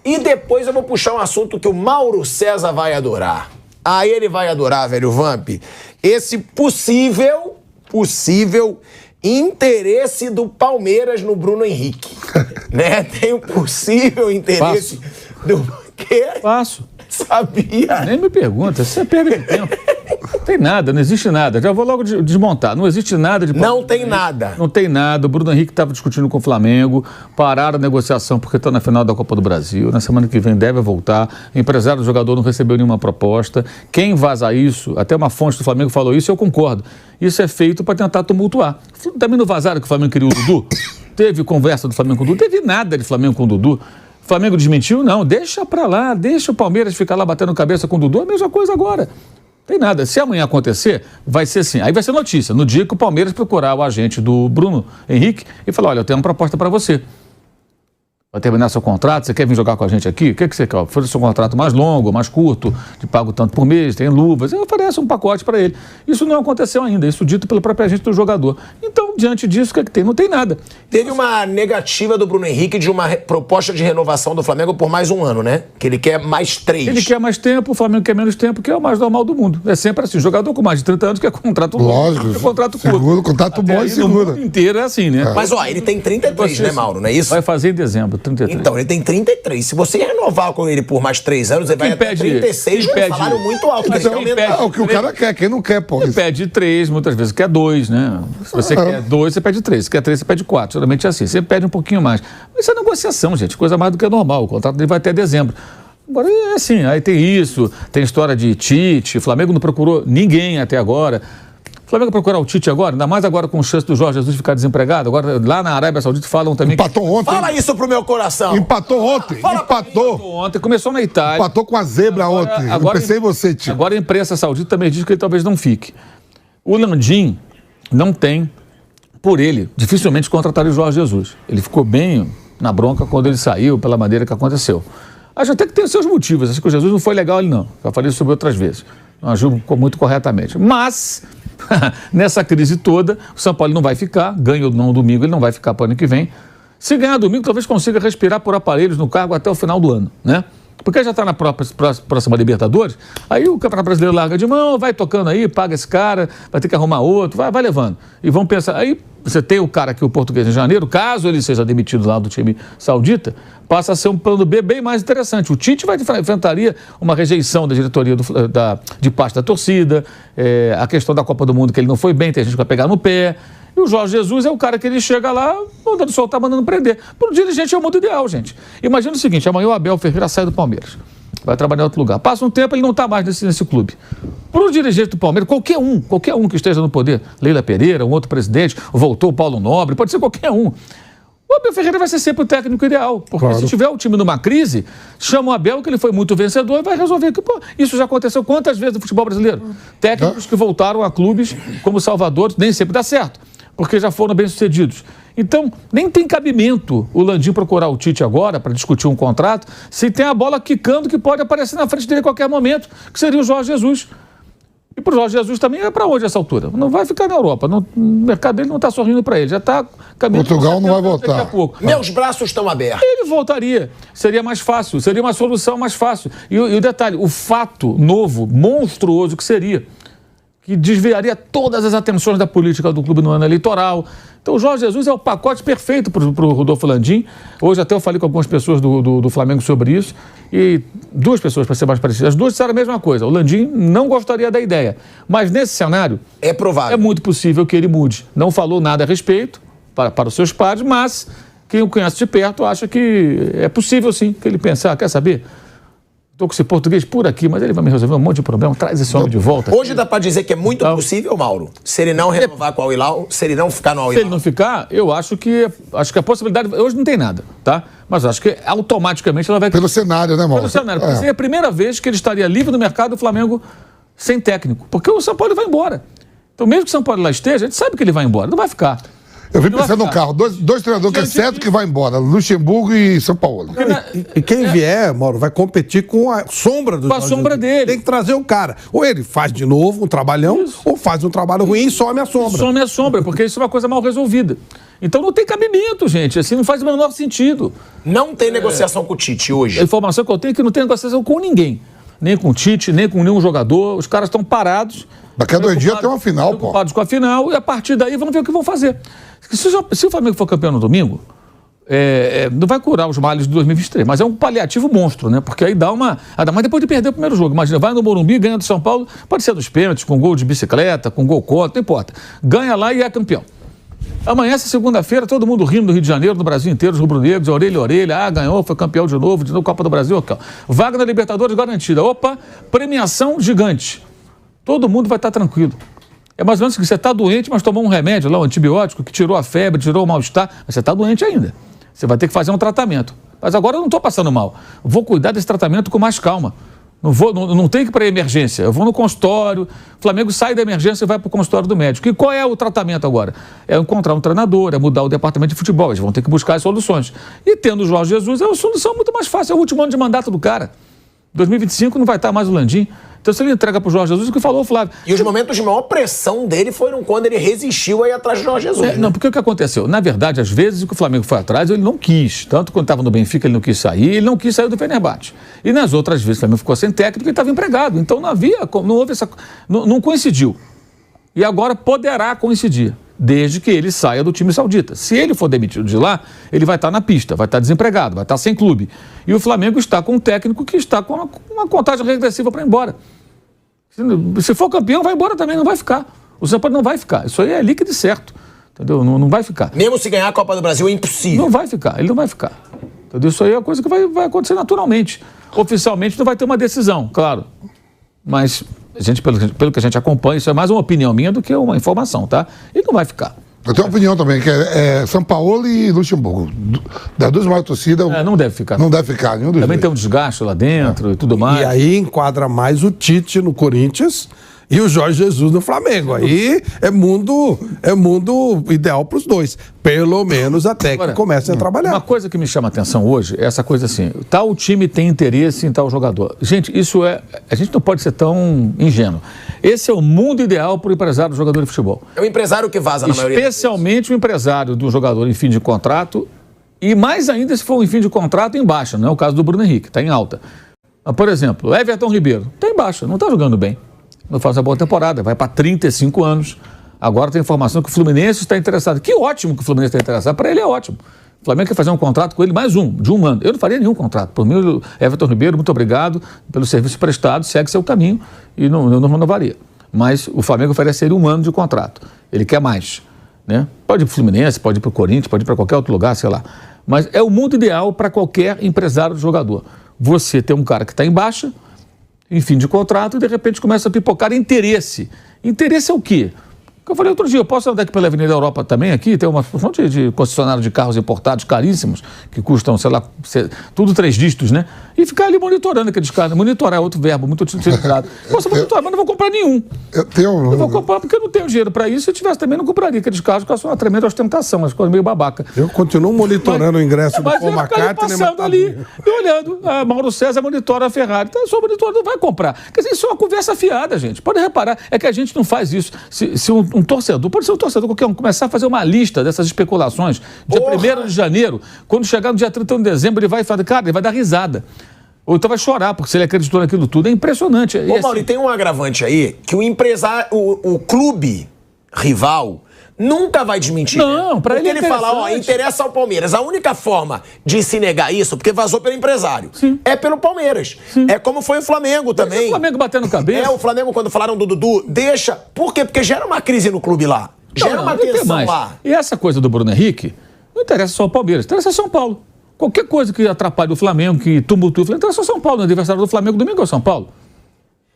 E depois eu vou puxar um assunto que o Mauro César vai adorar. Aí ele vai adorar, velho Vamp, esse possível interesse do Palmeiras no Bruno Henrique. Né? Tem o possível interesse do... Quê? Faço. Sabia? Nem me pergunta, você perde tempo. Não tem nada, não existe nada. Já vou logo desmontar. Não existe nada de... Não tem nada. Não tem nada. O Bruno Henrique estava discutindo com o Flamengo, pararam a negociação porque está na final da Copa do Brasil. Na semana que vem deve voltar. O empresário do jogador não recebeu nenhuma proposta. Quem vaza isso, até uma fonte do Flamengo falou isso, eu concordo. Isso é feito para tentar tumultuar. Também não vazaram que o Flamengo queria o Dudu? Teve conversa do Flamengo com o Dudu? Teve nada de Flamengo com o Dudu. O Flamengo desmentiu? Não. Deixa para lá, deixa o Palmeiras ficar lá batendo cabeça com o Dudu. É a mesma coisa agora. Tem nada. Se amanhã acontecer, vai ser assim. Aí vai ser notícia. No dia que o Palmeiras procurar o agente do Bruno Henrique e falar, olha, eu tenho uma proposta para você. Vai terminar seu contrato, você quer vir jogar com a gente aqui? O que você quer? Foi seu contrato mais longo, mais curto, de pago tanto por mês, tem luvas. Eu ofereço um pacote para ele. Isso não aconteceu ainda, isso dito pelo próprio agente do jogador. Então, diante disso, o que é que tem? Não tem nada. Teve uma negativa do Bruno Henrique de uma proposta de renovação do Flamengo por mais um ano, né? Que ele quer mais 3. Ele quer mais tempo, o Flamengo quer menos tempo, que é o mais normal do mundo. É sempre assim. Jogador com mais de 30 anos quer contrato longo. Lógico. Quer contrato curto. Seguro, contrato bom e segura. No mundo inteiro é assim, né? Mas, ó, ele tem 33, né, Mauro? Não é isso? Vai fazer em dezembro, 33. Então, ele tem 33. Se você renovar com ele por mais 3 anos, ele vai até 36, com um salário muito alto. Mas é o que o cara quer, quem não quer, pô. Ele pede 3, muitas vezes quer 2, né? Se você quer 2, você pede 3. Se quer 3, você pede 4. Geralmente é assim. Você pede um pouquinho mais. Mas isso é negociação, gente. Coisa mais do que normal. O contrato dele vai até dezembro. Agora é assim. Aí tem isso, tem história de Tite. O Flamengo não procurou ninguém até agora. O Flamengo procurar o Tite agora, ainda mais agora com chance do Jorge Jesus ficar desempregado. Agora, lá na Arábia Saudita falam também... Empatou ontem. Fala isso pro meu coração. Empatou ontem. Empatou ontem. Começou na Itália. Empatou com a zebra ontem. Eu pensei em você, Tite. Agora a imprensa saudita também diz que ele talvez não fique. O Landim não tem, por ele, dificilmente contrataria o Jorge Jesus. Ele ficou bem na bronca quando ele saiu, pela maneira que aconteceu. Acho até que tem seus motivos. Acho que o Jesus não foi legal ali, não. Já falei sobre outras vezes. Não agiu muito corretamente. Mas... nessa crise toda, o São Paulo não vai ficar, ganha no domingo, ele não vai ficar para o ano que vem. Se ganhar domingo, talvez consiga respirar por aparelhos no cargo até o final do ano, né? Porque já está na próxima Libertadores, aí o Campeonato Brasileiro larga de mão, vai tocando aí, paga esse cara, vai ter que arrumar outro, vai levando. E vão pensar, aí você tem o cara aqui, o português em janeiro, caso ele seja demitido lá do time saudita, passa a ser um plano B bem mais interessante. O Tite enfrentaria uma rejeição da diretoria de parte da torcida, a questão da Copa do Mundo, que ele não foi bem, tem gente que vai pegar no pé. E o Jorge Jesus é o cara que ele chega lá, mandando soltar, mandando prender. Para o dirigente é o mundo ideal, gente. Imagina o seguinte, amanhã o Abel Ferreira sai do Palmeiras, vai trabalhar em outro lugar. Passa um tempo, ele não está mais nesse clube. Para o dirigente do Palmeiras, qualquer um que esteja no poder, Leila Pereira, um outro presidente, voltou o Paulo Nobre, pode ser qualquer um. O Abel Ferreira vai ser sempre o técnico ideal, porque se tiver o time numa crise, chama o Abel, que ele foi muito vencedor, e vai resolver. Pô, isso já aconteceu quantas vezes no futebol brasileiro? Técnicos que voltaram a clubes como Salvador, nem sempre dá certo, porque já foram bem-sucedidos. Então, nem tem cabimento o Landim procurar o Tite agora para discutir um contrato, se tem a bola quicando que pode aparecer na frente dele a qualquer momento, que seria o Jorge Jesus. E para o Jorge Jesus também é para onde essa altura? Não vai ficar na Europa. O mercado dele não está sorrindo para ele. Já está caminhando. Portugal não vai voltar. Daqui a pouco. Meus braços estão abertos. Ele voltaria. Seria mais fácil. Seria uma solução mais fácil. E o detalhe, o fato novo, monstruoso que seria, que desviaria todas as atenções da política do clube no ano eleitoral. Então o Jorge Jesus é o pacote perfeito para o Rodolfo Landim. Hoje até eu falei com algumas pessoas do Flamengo sobre isso, e 2 pessoas, para ser mais parecidas, as 2 disseram a mesma coisa. O Landim não gostaria da ideia, mas nesse cenário é provável. É muito possível que ele mude. Não falou nada a respeito para os seus pares, mas quem o conhece de perto acha que é possível sim, que ele pense, quer saber? Estou com esse português por aqui, mas ele vai me resolver um monte de problema, traz esse homem de volta. Hoje dá para dizer que é muito possível, Mauro, se ele não renovar com o Al-Hilal, se ele não ficar no Al-Hilal. Se ele não ficar, eu acho que a possibilidade, hoje não tem nada, tá? Mas acho que automaticamente ela vai... Pelo cenário, né, Mauro? Pelo cenário, porque seria a primeira vez que ele estaria livre no mercado do Flamengo sem técnico, porque o São Paulo vai embora. Então mesmo que o São Paulo lá esteja, a gente sabe que ele vai embora, não vai ficar. Eu vim pensando no carro, dois treinadores que é certo que vai embora, Luxemburgo e São Paulo. E quem vier, Mauro, vai competir com a sombra do Com a sombra dele. Tem que trazer o cara. Ou ele faz de novo um trabalhão, ou faz um trabalho ruim e some a sombra. Some a sombra, porque isso é uma coisa mal resolvida. Então não tem cabimento, gente. Assim, não faz o menor sentido. Não tem negociação com o Tite hoje. A informação que eu tenho é que não tem negociação com ninguém. Nem com o Tite, nem com nenhum jogador. Os caras estão parados. Daqui a 2 dias tem uma final, pô. Preocupados com a final, e a partir daí vamos ver o que vão fazer. Se o Flamengo for campeão no domingo, não vai curar os males de 2023, mas é um paliativo monstro, né? Porque aí dá uma... Ainda mais depois de perder o primeiro jogo. Imagina, vai no Morumbi, ganha do São Paulo, pode ser dos pênaltis, com gol de bicicleta, com gol contra, não importa. Ganha lá e é campeão. Amanhã, essa segunda-feira, todo mundo rindo do Rio de Janeiro, do Brasil inteiro, os rubro-negros, orelha a orelha, ganhou, foi campeão de novo Copa do Brasil, ó. Vaga na Libertadores garantida. Opa, premiação gigante. Todo mundo vai estar tranquilo. É mais ou menos que você está doente, mas tomou um remédio lá, um antibiótico, que tirou a febre, tirou o mal-estar, mas você está doente ainda. Você vai ter que fazer um tratamento. Mas agora eu não estou passando mal. Vou cuidar desse tratamento com mais calma. Não tem que ir para a emergência. Eu vou no consultório. O Flamengo sai da emergência e vai para o consultório do médico. E qual é o tratamento agora? É encontrar um treinador, é mudar o departamento de futebol. Eles vão ter que buscar as soluções. E tendo o Jorge Jesus, é uma solução muito mais fácil. É o último ano de mandato do cara. 2025 não vai estar mais o Landim. Então, se ele entrega para o Jorge Jesus, o que falou o Flávio. E os momentos de maior pressão dele foram quando ele resistiu a ir atrás do Jorge Jesus. Né? Não, porque o que aconteceu? Na verdade, às vezes, o que o Flamengo foi atrás, ele não quis. Tanto quando estava no Benfica, ele não quis sair, ele não quis sair do Fenerbahçe. E nas outras vezes, o Flamengo ficou sem técnico e estava empregado. Então, não houve essa... Não coincidiu. E agora poderá coincidir, desde que ele saia do time saudita. Se ele for demitido de lá, ele vai estar na pista, vai estar desempregado, vai estar sem clube. E o Flamengo está com um técnico que está com uma contagem regressiva para ir embora. Se for campeão, vai embora também, não vai ficar. O São Paulo não vai ficar. Isso aí é líquido e certo. Entendeu? Não vai ficar. Mesmo se ganhar a Copa do Brasil, é impossível. Não vai ficar, ele não vai ficar. Entendeu? Isso aí é uma coisa que vai acontecer naturalmente. Oficialmente não vai ter uma decisão, claro. Mas, pelo que a gente acompanha, isso é mais uma opinião minha do que uma informação, tá? Ele não vai ficar. Eu tenho uma opinião também, que é São Paulo e Luxemburgo. Das duas maiores torcidas... não deve ficar. Não deve ficar, nenhum dos Também dois. tem um desgaste lá dentro e tudo mais. E aí enquadra mais o Tite no Corinthians e o Jorge Jesus no Flamengo. Aí é mundo ideal para os dois. Pelo menos até que comecem a trabalhar. Uma coisa que me chama a atenção hoje é essa coisa assim, tal time tem interesse em tal jogador. Gente, a gente não pode ser tão ingênuo. Esse é o mundo ideal para o empresário do jogador de futebol. É o empresário que vaza na maioria. Especialmente o empresário do jogador em fim de contrato e mais ainda se for em fim de contrato em baixa, não é o caso do Bruno Henrique, está em alta. Por exemplo, Everton Ribeiro, está em baixa, não está jogando bem. Não faz uma boa temporada, vai para 35 anos. Agora tem informação que o Fluminense está interessado. Que ótimo que o Fluminense está interessado. Para ele é ótimo. O Flamengo quer fazer um contrato com ele, mais de um ano. Eu não faria nenhum contrato. Por mim, Everton Ribeiro, muito obrigado pelo serviço prestado, segue seu caminho e não renovaria. Mas o Flamengo oferece ele 1 ano de contrato. Ele quer mais. Né? Pode ir para o Fluminense, pode ir para o Corinthians, pode ir para qualquer outro lugar, sei lá. Mas é o mundo ideal para qualquer empresário do jogador. Você tem um cara que está em baixa, em fim de contrato, e de repente começa a pipocar interesse. Interesse é o quê? Eu falei outro dia, eu posso andar aqui pela Avenida Europa também, aqui, tem uma fonte de concessionário de carros importados caríssimos, que custam, sei lá, tudo 3 dígitos, né? E ficar ali monitorando aqueles carros. Monitorar é outro verbo, muito utilizado. Posso monitorar, mas não vou comprar nenhum. Eu vou comprar porque eu não tenho dinheiro para isso. Se eu tivesse também, não compraria aqueles carros, que são uma tremenda ostentação, as coisas meio babaca. Eu continuo monitorando o ingresso do Paul McCartney. Passando ali e olhando. A Mauro César monitora a Ferrari. Então, só monitora, não vai comprar. Quer dizer, isso é uma conversa fiada, gente. Pode reparar, é que a gente não faz isso. Se um torcedor, pode ser um torcedor qualquer um, começar a fazer uma lista dessas especulações, dia 1º de janeiro, quando chegar no dia 31 de dezembro, ele vai falar, cara, ele vai dar risada. Ou então vai chorar, porque se ele acreditou naquilo tudo. É impressionante. Ô, Mauro, tem um agravante aí, que o empresário, o clube rival nunca vai desmentir. Não, pra ele é ele fala, interessa ao Palmeiras. A única forma de se negar isso, porque vazou pelo empresário, é pelo Palmeiras. Sim. É como foi o Flamengo também. O Flamengo batendo cabeça. O Flamengo, quando falaram do Dudu, deixa. Por quê? Porque gera uma crise no clube lá. Gera uma tensão lá. E essa coisa do Bruno Henrique, não interessa só o Palmeiras, interessa São Paulo. Qualquer coisa que atrapalhe o Flamengo, que tumultue o Flamengo, interessa São Paulo. No aniversário do Flamengo, domingo é o São Paulo.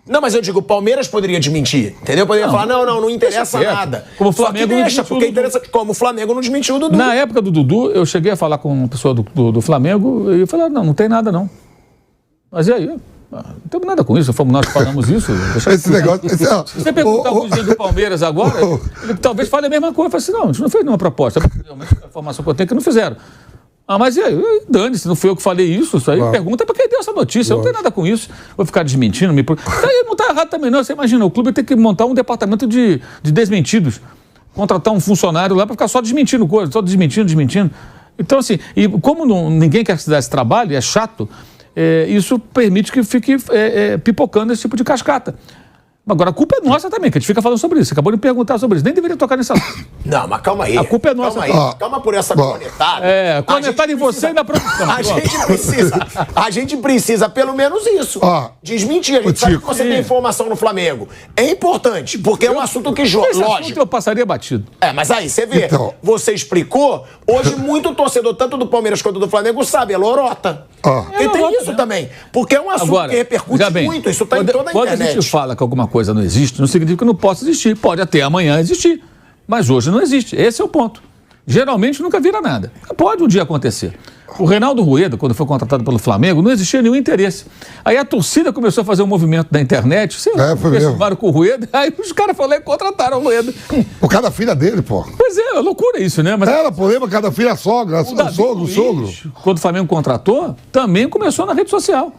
Não, mas eu digo, o Palmeiras poderia desmentir, entendeu? Poderia falar, não interessa nada. Como o Flamengo só que deixa, porque interessa, como o Flamengo não desmentiu o Dudu. Na época do Dudu, eu cheguei a falar com uma pessoa do Flamengo e eu falei, não tem nada não. Mas e aí? Não temos nada com isso, fomos nós que falamos isso. Esse negócio... Se você perguntar ao presidente do Palmeiras agora, ele talvez fale a mesma coisa. Eu falei assim, não, a gente não fez nenhuma proposta. A informação que eu tenho é que não fizeram. Mas e aí? Dane-se, não fui eu que falei isso aí pergunta para quem deu essa notícia. Eu não tenho nada com isso. Vou ficar desmentindo. Daí não está errado também, não. Você imagina, o clube tem que montar um departamento de desmentidos. contratar um funcionário lá para ficar só desmentindo coisas, só desmentindo. Então, assim, e como ninguém quer se dar esse trabalho, e é chato, isso permite que fique pipocando esse tipo de cascata. Agora, a culpa é nossa também, que a gente fica falando sobre isso. Você acabou de perguntar sobre isso. Nem deveria tocar nessa... Não, mas calma aí. A culpa é nossa. Calma aí. Calma por essa cornetada. Cornetada em você e na produção. A gente precisa pelo menos isso. Desmentir. A gente sabe que você tem informação no Flamengo. É importante, porque é um assunto que lógico. Eu passaria batido. Mas aí, você vê. Então, você explicou. Hoje, muito torcedor, tanto do Palmeiras quanto do Flamengo, sabe. É lorota. E tem isso também. Porque é um assunto que repercute muito. Isso tá em toda a internet. Quando a gente fala que alguma coisa não existe, não significa que não possa existir. Pode até amanhã existir, mas hoje não existe. Esse é o ponto. Geralmente nunca vira nada. Pode um dia acontecer. O Reinaldo Rueda, quando foi contratado pelo Flamengo, não existia nenhum interesse. Aí a torcida começou a fazer um movimento na internet, festivaram com o Rueda, aí os caras foram lá e contrataram o Rueda. Por causa da filha dele, pô. Pois é loucura isso, né? Mas era problema, cada filha a sogra, o sogro. Quando o Flamengo contratou, também começou na rede social.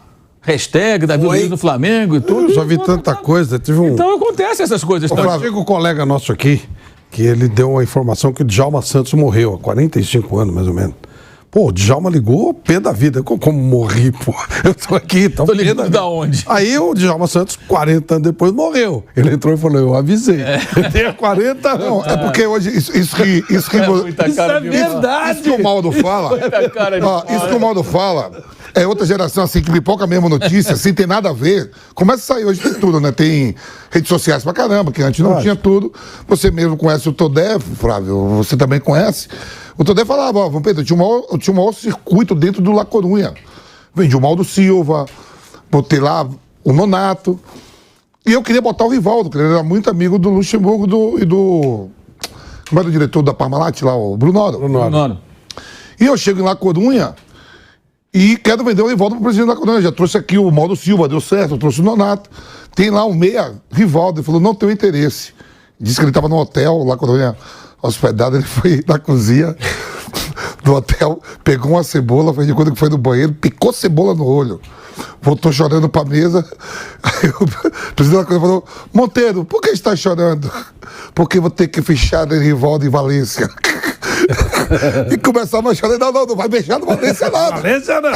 Hashtag Davi Luiz do Flamengo e tudo. Eu já vi tanta coisa. Então acontece essas coisas. Chega um colega nosso aqui, que ele deu uma informação que o Djalma Santos morreu há 45 anos, mais ou menos. Pô, o Djalma ligou pé da vida. Como morri, pô? Eu tô aqui, então pé da vida. Da onde? Aí o Djalma Santos, 40 anos depois, morreu. Ele entrou e falou, eu avisei. Eu tenho 40 anos. Não, é porque hoje, isso é verdade. Isso que o Maldo fala. Isso que o Maldo fala. É outra geração, assim, que pipoca mesmo notícia, sem ter nada a ver. Começa a sair hoje de tudo, né? Tem redes sociais pra caramba, que antes não tinha tudo. Você mesmo conhece o Todé, Flávio, você também conhece. O Todé falava, ó, Pedro, eu tinha um maior circuito dentro do La Corunha. Vendi o Maldo Silva, botei lá o Nonato. E eu queria botar o Rivaldo, porque ele era muito amigo do Luxemburgo e do... Como era o diretor da Parmalat lá, o Brunoro. E eu chego em La Corunha... E quero vender o Rivaldo pro presidente da Corunha. Já trouxe aqui o Maldo Silva, deu certo, eu trouxe o Nonato. Tem lá um meia Rivaldo. Ele falou, não tenho interesse. Disse que ele estava no hotel, lá Corunha hospedado. Ele foi na cozinha do hotel, pegou uma cebola, fez de conta que foi no banheiro, picou cebola no olho. Voltou chorando pra mesa. Aí o presidente da Corunha falou, Monteiro, por que está chorando? Porque vou ter que fechar o Rivaldo em Valência. E começava a chorar, não vai beijar, não vai Valência nada. Valência não.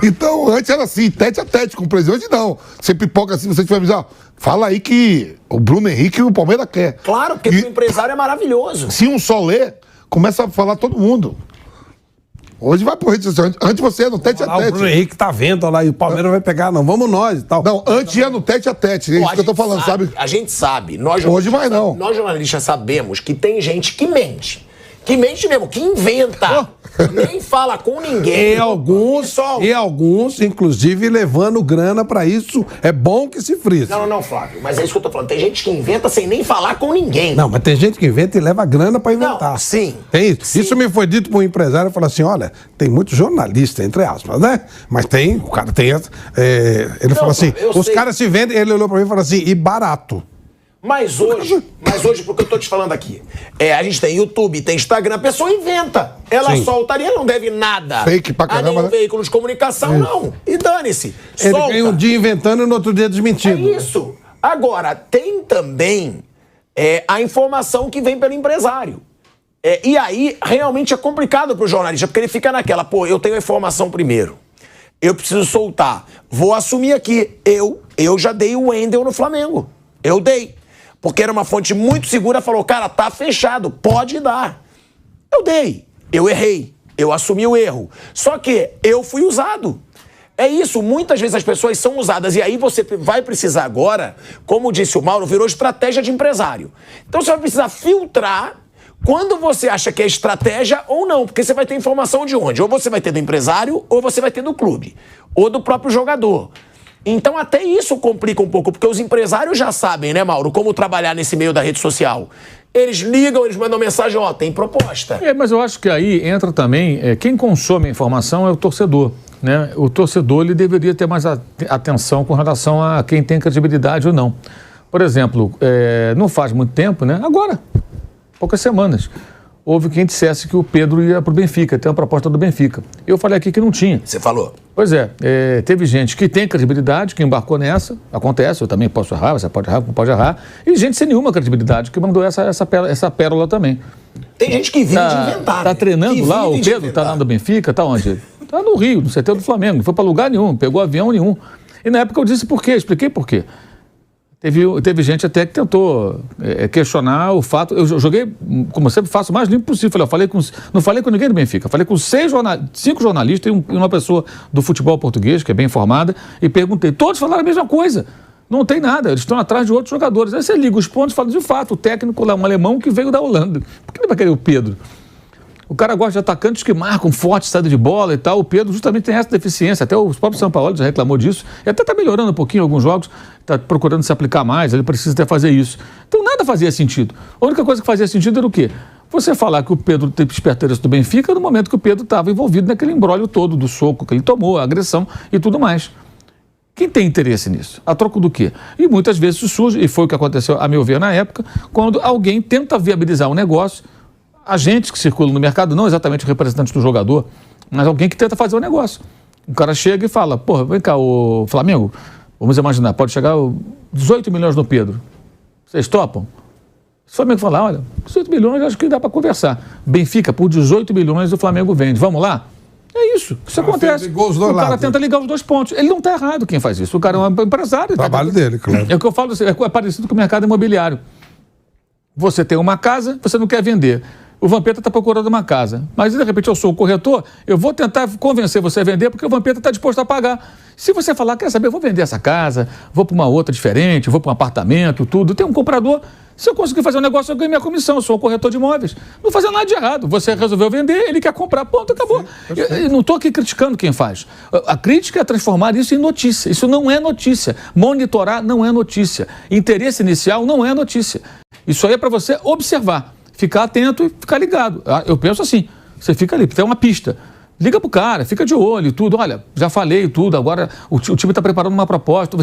Então, antes era assim, tete a tete com o presidente, hoje não. Você pipoca assim, você tiver avisar, fala aí que o Bruno Henrique e o Palmeiras quer. Claro, porque o empresário é maravilhoso. Se um só lê, começa a falar todo mundo. Hoje vai pro rede social, antes você ia no tete a tete. O Bruno Henrique tá vendo lá e o Palmeiras vai pegar, não, vamos nós e tal. Não, antes ia no tete a tete, é isso que eu tô falando, sabe? A gente sabe. Hoje vai não. Nós jornalistas sabemos que tem gente que mente. Que mente mesmo, que inventa. Nem fala com ninguém. E alguns, inclusive, levando grana pra isso. É bom que se frise. Não, Flávio. Mas é isso que eu tô falando. Tem gente que inventa sem nem falar com ninguém. Não, mas tem gente que inventa e leva grana pra inventar. Não, sim. Tem isso. Sim. Isso me foi dito por um empresário. Falou assim, olha, tem muito jornalista, entre aspas, né? Mas o cara tem... ele falou assim, os caras se vendem... Ele olhou pra mim e falou assim, e barato. Mas hoje, porque eu tô te falando aqui, a gente tem YouTube, tem Instagram, a pessoa inventa. Ela soltaria, ela não deve nada. Fake pra caramba, a nenhum né? veículo de comunicação, não. E dane-se. Ele ganha um dia inventando e no outro dia desmentindo. É isso. Agora, tem também a informação que vem pelo empresário. E aí, realmente é complicado pro jornalista, porque ele fica naquela, eu tenho a informação primeiro. Eu preciso soltar. Vou assumir aqui. Eu já dei o Wendel no Flamengo. Eu dei. Porque era uma fonte muito segura, falou, cara, tá fechado, pode dar. Eu dei, eu errei, eu assumi o erro. Só que eu fui usado. É isso, muitas vezes as pessoas são usadas e aí você vai precisar agora, como disse o Mauro, virou estratégia de empresário. Então você vai precisar filtrar quando você acha que é estratégia ou não, porque você vai ter informação de onde? Ou você vai ter do empresário, ou você vai ter do clube, ou do próprio jogador. Então até isso complica um pouco, porque os empresários já sabem, né, Mauro, como trabalhar nesse meio da rede social. Eles ligam, eles mandam mensagem, tem proposta. Mas eu acho que aí entra também, quem consome a informação é o torcedor, né? O torcedor, ele deveria ter mais atenção com relação a quem tem credibilidade ou não. Por exemplo, não faz muito tempo, né? Agora, poucas semanas, houve quem dissesse que o Pedro ia para o Benfica, tem uma proposta do Benfica. Eu falei aqui que não tinha. Você falou? Pois é, teve gente que tem credibilidade, que embarcou nessa, acontece, eu também posso errar, você pode errar, pode errar, e gente sem nenhuma credibilidade que mandou essa pérola também. Tem gente que vive de inventar. Tá treinando lá, o Pedro tá lá no Benfica, tá onde? Tá no Rio, no CT do Flamengo, não foi para lugar nenhum, pegou avião nenhum. E na época eu disse por quê, expliquei por quê. Teve gente até que tentou questionar o fato. Eu joguei, como eu sempre faço, o mais limpo possível. Não falei com ninguém do Benfica. Falei com 5 jornalistas e uma pessoa do futebol português, que é bem informada, e perguntei. Todos falaram a mesma coisa. Não tem nada, eles estão atrás de outros jogadores. Aí você liga os pontos e fala, de fato, o técnico lá, um alemão que veio da Holanda. Por que ele vai querer o Pedro? O cara gosta de atacantes que marcam forte, saída de bola e tal. O Pedro justamente tem essa deficiência. Até o próprio São Paulo já reclamou disso. E até está melhorando um pouquinho em alguns jogos. Está procurando se aplicar mais. Ele precisa até fazer isso. Então nada fazia sentido. A única coisa que fazia sentido era o quê? Você falar que o Pedro teve esperteza do Benfica no momento que o Pedro estava envolvido naquele imbróglio todo do soco que ele tomou, a agressão e tudo mais. Quem tem interesse nisso? A troco do quê? E muitas vezes isso surge, e foi o que aconteceu, a meu ver, na época, quando alguém tenta viabilizar um negócio, agentes que circulam no mercado, não exatamente representantes do jogador, mas alguém que tenta fazer o negócio. O cara chega e fala, porra, vem cá, o Flamengo, vamos imaginar, pode chegar 18 milhões no Pedro. Vocês topam? O Flamengo fala, olha, 18 milhões acho que dá para conversar. Benfica, por 18 milhões o Flamengo vende. Vamos lá? É isso acontece. O cara tenta ligar os dois pontos. Ele não está errado quem faz isso. O cara é um empresário. Trabalho dele, claro. É o que eu falo, é parecido com o mercado imobiliário. Você tem uma casa, você não quer vender. O Vampeta está procurando uma casa. Mas, de repente, eu sou o corretor, eu vou tentar convencer você a vender porque o Vampeta está disposto a pagar. Se você falar, quer saber, eu vou vender essa casa, vou para uma outra diferente, vou para um apartamento, tudo, tem um comprador. Se eu conseguir fazer um negócio, eu ganho minha comissão, eu sou o corretor de imóveis. Não fazia nada de errado. Você resolveu vender, ele quer comprar, ponto, acabou. Eu não estou aqui criticando quem faz. A crítica é transformar isso em notícia. Isso não é notícia. Monitorar não é notícia. Interesse inicial não é notícia. Isso aí é para você observar. Ficar atento e ficar ligado. Eu penso assim, você fica ali, tem uma pista. Liga pro cara, fica de olho e tudo. Olha, já falei tudo, agora o time está preparando uma proposta.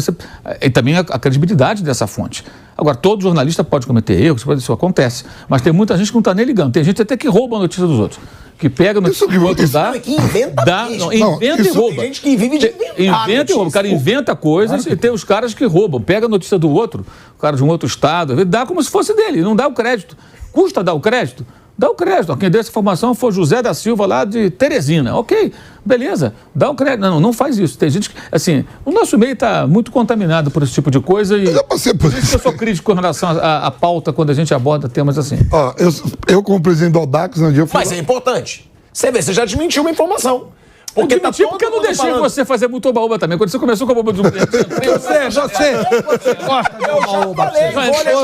E também a credibilidade dessa fonte. Agora, todo jornalista pode cometer erros, isso acontece. Mas tem muita gente que não está nem ligando. Tem gente até que rouba a notícia dos outros. Que pega a notícia do outro, inventa e rouba. Tem gente que vive de inventa e rouba. O cara inventa coisas e tem os caras que roubam. Pega a notícia do outro, o cara de um outro estado, dá como se fosse dele, não dá o crédito. Custa dar o crédito? Dá o crédito. Quem deu essa informação foi José da Silva, lá de Teresina. Ok, beleza, dá o crédito. Não faz isso. Tem gente que, assim, o nosso meio está muito contaminado por esse tipo de coisa e por isso que eu sou crítico com relação à pauta quando a gente aborda temas assim. Eu como presidente do Audax, um dia eu fui... Mas é importante. Você vê, você já desmentiu uma informação. Porque eu não deixei você fazer muito oba-oba também. Quando você começou com a oba do Você gosta de oba-oba.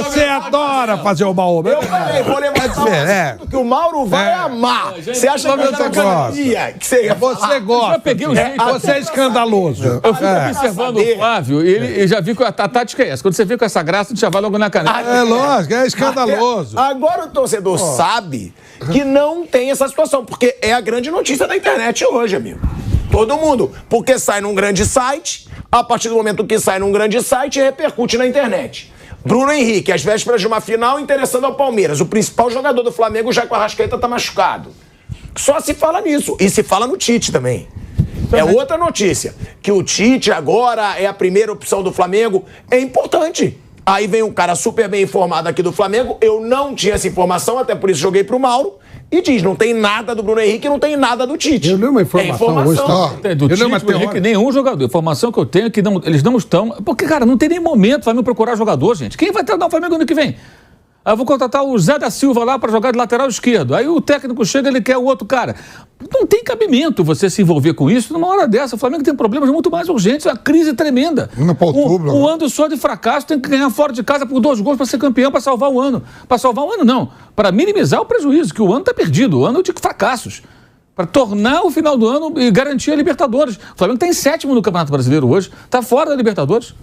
Você adora fazer oba-oba. Eu falei, vou levar que o Mauro vai amar. Você acha que eu academia? Você gosta. Eu peguei o jeito. Você é escandaloso. Eu fico observando o Flávio e ele já viu que a tática é essa. Quando você vê com essa graça, a gente já vai logo na caneta. É lógico, é escandaloso. Agora o torcedor sabe que não tem essa situação, porque é a grande notícia da internet hoje, amigo. Todo mundo. Porque sai num grande site, a partir do momento que sai num grande site, repercute na internet. Bruno Henrique, às vésperas de uma final, interessando ao Palmeiras. O principal jogador do Flamengo, já que o Arrascaeta tá machucado. Só se fala nisso. E se fala no Tite também. É outra notícia. Que o Tite agora é a primeira opção do Flamengo. É importante. Aí vem um cara super bem informado aqui do Flamengo. Eu não tinha essa informação, até por isso joguei pro Mauro. E diz, não tem nada do Bruno Henrique, não tem nada do Tite. Eu li uma informação hoje. Do Tite, Bruno Henrique, nenhum jogador. A informação que eu tenho é que eles não estão... Porque, cara, não tem nem momento o Flamengo procurar jogador, gente. Quem vai treinar o Flamengo ano que vem? Aí eu vou contratar o Zé da Silva lá para jogar de lateral esquerdo. Aí o técnico chega, ele quer o outro cara. Não tem cabimento você se envolver com isso numa hora dessa. O Flamengo tem problemas muito mais urgentes, uma crise tremenda. Um ano só de fracasso, tem que ganhar fora de casa por 2 gols para ser campeão, para salvar o ano. Para salvar o ano, não. Para minimizar o prejuízo, que o ano está perdido, o ano de fracassos. Para tornar o final do ano e garantir a Libertadores. O Flamengo está em 7º no Campeonato Brasileiro hoje, está fora da Libertadores.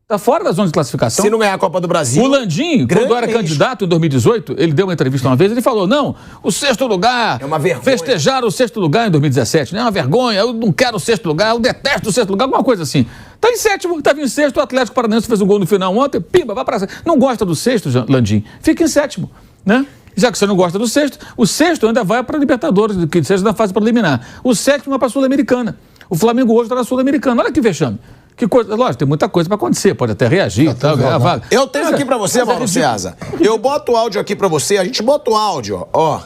Está fora da zona de classificação. Se não ganhar a Copa do Brasil... O Landim, quando era candidato em 2018, ele deu uma entrevista uma vez, ele falou, não, o 6º lugar... É uma vergonha. Festejaram o 6º lugar em 2017, né? É uma vergonha, eu não quero o 6º lugar, eu detesto o 6º lugar, alguma coisa assim. Está em 7º, estava em 6º, o Atlético Paranaense fez um gol no final ontem, pimba, vai para... Não gosta do 6º, Landim, fica em 7º, né? Já que você não gosta do sexto, o sexto ainda vai para a Libertadores, que seja na fase preliminar. O sétimo vai para a Sul-Americana. O Flamengo hoje está na Sul-Americana. Olha que vexame. Que coisa, lógico, tem muita coisa para acontecer, pode até reagir e tal, ganhar vaga. Eu tenho aqui para você, Mauro César. Eu boto o áudio aqui para você, a gente bota o áudio, ó.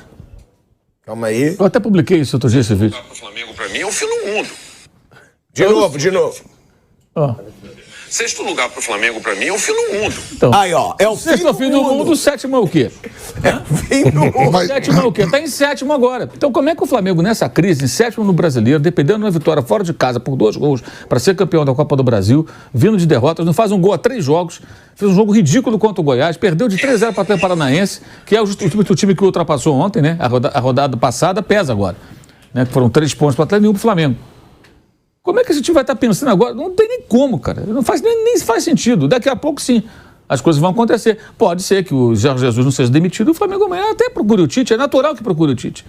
Calma aí. Eu até publiquei isso outro dia, esse vídeo. O Flamengo, para mim, é o fim do mundo. De novo. Ó. Sexto lugar pro Flamengo, pra mim, é o fim do mundo. Então, Aí, ó, é o sexto é o fim do mundo, o sétimo é o quê? Fim do mundo. Mas- Sétimo é o quê? Está em sétimo agora. Então, como é que o Flamengo, nessa crise, em sétimo no Brasileiro, dependendo de uma vitória fora de casa por 2 gols para ser campeão da Copa do Brasil, vindo de derrotas, não faz um gol a 3 jogos, fez um jogo ridículo contra o Goiás, perdeu de 3-0 para o Paranaense, que é o time que ultrapassou ontem, né? A rodada passada pesa agora. Né? Foram 3 pontos para o Atlético e 1 para o Flamengo. Como é que esse time vai estar pensando agora? Não tem nem como, cara. Não faz, nem faz sentido. Daqui a pouco, sim, as coisas vão acontecer. Pode ser que o Jorge Jesus não seja demitido e o Flamengo amanhã até procure o Tite. É natural que procure o Tite.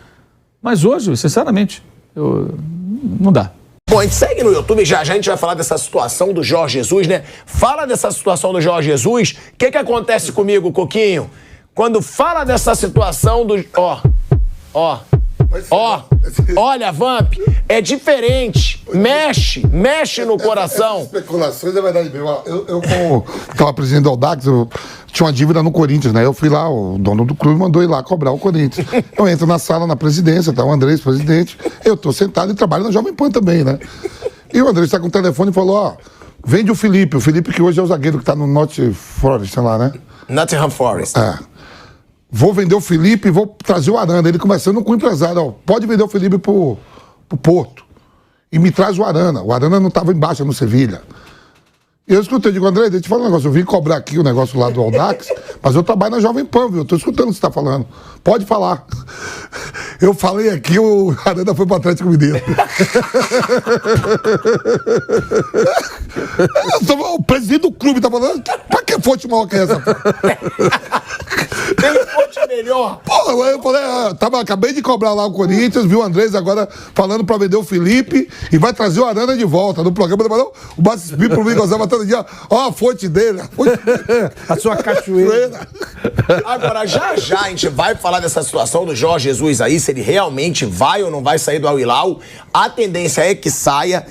Mas hoje, sinceramente, não dá. Bom, a gente segue no YouTube, já a gente vai falar dessa situação do Jorge Jesus, né? Fala dessa situação do Jorge Jesus. O que acontece comigo, Coquinho? Quando fala dessa situação do... Olha, Vamp, é diferente. Mexe no coração. Essas especulações é verdade mesmo. Eu como estava presidente do Audax, eu tinha uma dívida no Corinthians, né? Eu fui lá, o dono do clube mandou ir lá cobrar o Corinthians. Eu entro na sala, na presidência, tá o Andrés, presidente. Eu tô sentado e trabalho na Jovem Pan também, né? E o Andrés está com o telefone e falou, ó, vende o Felipe que hoje é o zagueiro que tá no Norte Forest, sei lá, né? Nottingham Forest. Vou vender o Felipe e vou trazer o Arana. Ele conversando com o empresário, ó, pode vender o Felipe pro Porto. E me traz o Arana. O Arana não estava embaixo no Sevilha. E eu escutei, digo, André, deixa eu te falar um negócio. Eu vim cobrar aqui o negócio lá do Audax, mas eu trabalho na Jovem Pan, viu? Eu tô escutando o que você tá falando. Pode falar. Eu falei aqui, o Arana foi pro Atlético Mineiro. O presidente do clube tá falando, pra que fonte maior que essa? Tem fonte melhor. Pô, eu falei, acabei de cobrar lá o Corinthians, viu o Andrés agora falando pra vender o Felipe e vai trazer o Arana de volta. No programa, ele falou, o Márcio Smith pro mim gozava todo dia, ó a fonte dele. A sua cachoeira. Agora, já a gente vai falar dessa situação do Jorge Jesus aí, se ele realmente vai ou não vai sair do Al Hilal. A tendência é que saia.